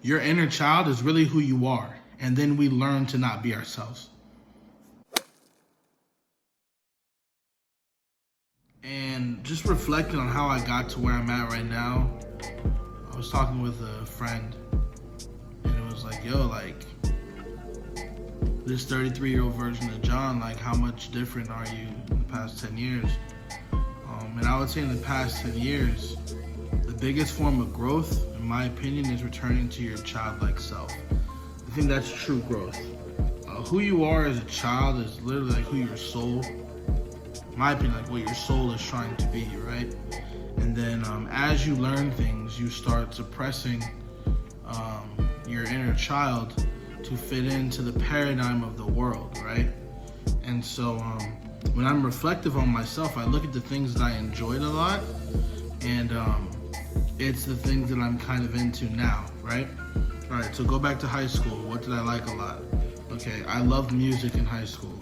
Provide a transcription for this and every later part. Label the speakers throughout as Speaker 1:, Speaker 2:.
Speaker 1: Your inner child is really who you are, and then we learn to not be ourselves. And just reflecting on how I got to where I'm at right now, I was talking with a friend, and it was like, yo, like, this 33-year-old version of John, like, how much different are you in the past 10 years? And I would say in the past 10 years, the biggest form of growth, in my opinion, is returning to your childlike self. I think that's true growth. Who you are as a child is literally like who your soul, in my opinion, like what your soul is trying to be, right? And then as you learn things, you start suppressing your inner child to fit into the paradigm of the world, right? And so when I'm reflective on myself, I look at the things that I enjoyed a lot, and it's the things that I'm kind of into now, right? All right, so go back to high school. What did I like a lot? Okay, I loved music in high school.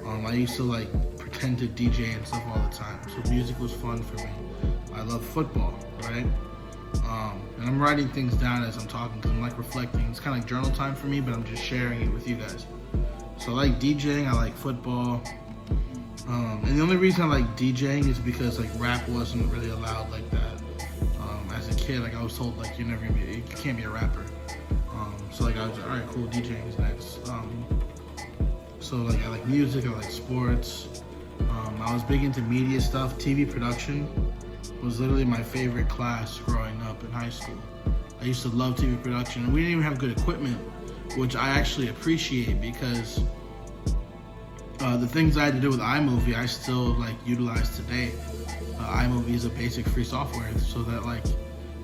Speaker 1: I used to like pretend to DJ and stuff all the time, so music was fun for me. I love football, right? And I'm writing things down as I'm talking because I'm like reflecting. It's kind of like journal time for me, but I'm just sharing it with you guys. So I like DJing, I like football. And the only reason I like DJing is because like rap wasn't really allowed like that. As a kid, like I was told like you can't be a rapper. So like I was like, all right, cool, DJing is next. So like I like music, I like sports. I was big into media stuff. TV production was literally my favorite class growing up in high school. I used to love TV production, and we didn't even have good equipment, which I actually appreciate because the things I had to do with iMovie, I still like utilize today. iMovie is a basic free software, so that like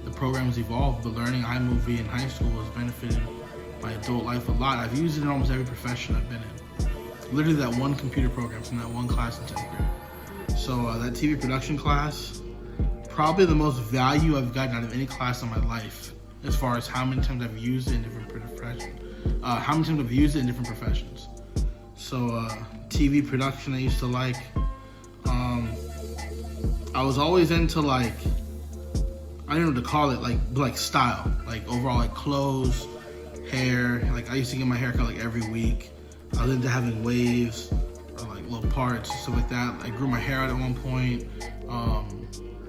Speaker 1: the program's evolved, but learning iMovie in high school has benefited my adult life a lot. I've used it in almost every profession I've been in. Literally that one computer program from that one class in 10th grade. So that TV production class, probably the most value I've gotten out of any class in my life, as far as how many times I've used it in different professions. So TV production I used to like. I was always into like, I don't know what to call it, like style, like overall like clothes, hair. Like I used to get my hair cut like every week. I was into having waves or like little parts and stuff like that. I grew my hair out at one point.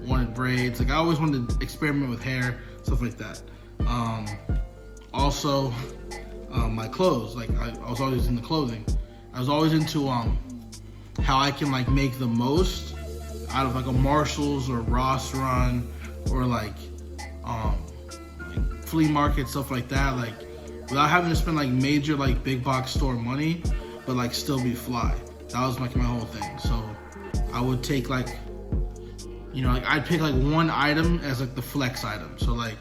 Speaker 1: Wanted braids. Like I always wanted to experiment with hair, stuff like that. Also, my clothes. Like I was always into clothing. I was always into how I can like make the most out of like a Marshalls or Ross run or like flea market, stuff like that. Like without having to spend like major like big box store money, but like still be fly. That was like my whole thing. So I would take like, you know, like I'd pick like one item as like the flex item. So like,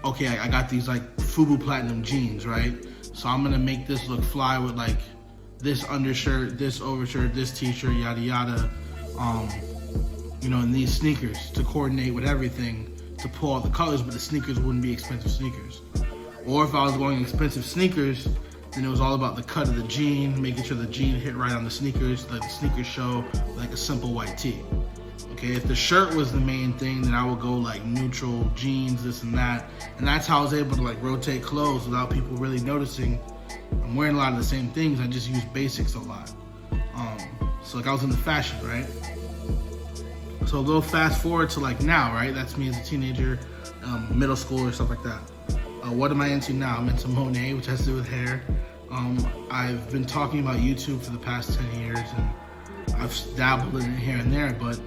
Speaker 1: okay, I got these like FUBU Platinum jeans, right? So I'm gonna make this look fly with like this undershirt, this overshirt, this t-shirt, yada yada. You know, and these sneakers to coordinate with everything to pull all the colors, but the sneakers wouldn't be expensive sneakers. Or if I was going expensive sneakers, then it was all about the cut of the jean, making sure the jean hit right on the sneakers, like the sneakers show like a simple white tee. Okay, if the shirt was the main thing, then I would go like neutral jeans, this and that. And that's how I was able to like rotate clothes without people really noticing I'm wearing a lot of the same things. I just use basics a lot. So like I was into fashion, right? So a little fast forward to like now, right? That's me as a teenager, middle school or stuff like that. What am I into now? I'm into Monet, which has to do with hair. I've been talking about YouTube for the past 10 years, and I've dabbled in it here and there, but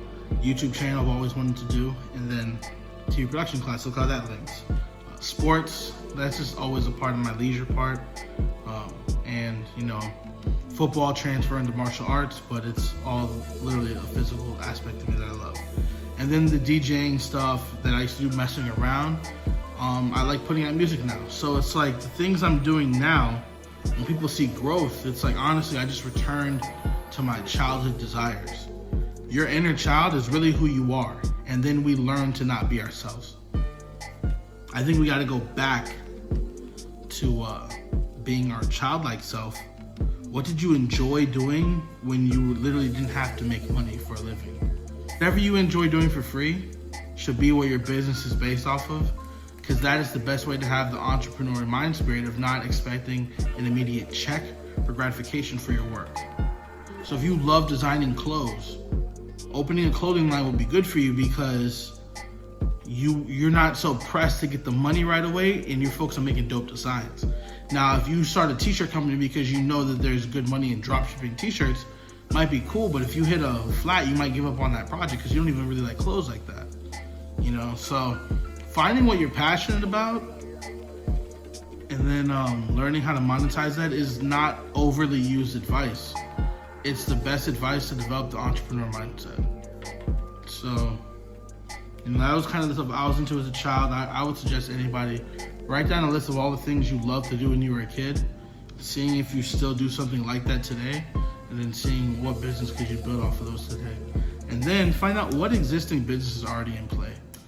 Speaker 1: YouTube channel I've always wanted to do, and then TV production class, look how that links. Sports, that's just always a part of my leisure part. And you know, football transfer into martial arts, but it's all literally a physical aspect of me that I love. And then the DJing stuff that I used to do messing around, I like putting out music now. So it's like the things I'm doing now, when people see growth, it's like honestly, I just returned to my childhood desires. Your inner child is really who you are, and then we learn to not be ourselves. I think we got to go back to being our childlike self. What did you enjoy doing when you literally didn't have to make money for a living? Whatever you enjoy doing for free should be what your business is based off of. because that is the best way to have the entrepreneurial mind spirit of not expecting an immediate check or gratification for your work. So if you love designing clothes, opening a clothing line will be good for you because you're not so pressed to get the money right away and you're focused on making dope designs. Now, if you start a t-shirt company because you know that there's good money in dropshipping t-shirts, might be cool, but if you hit a flat, you might give up on that project because you don't even really like clothes like that. So finding what you're passionate about and then learning how to monetize that is not overly used advice. It's the best advice to develop the entrepreneur mindset. So, that was kind of the stuff I was into as a child. I would suggest anybody write down a list of all the things you loved to do when you were a kid, seeing if you still do something like that today, and then seeing what business could you build off of those today. And then find out what existing businesses are already in play.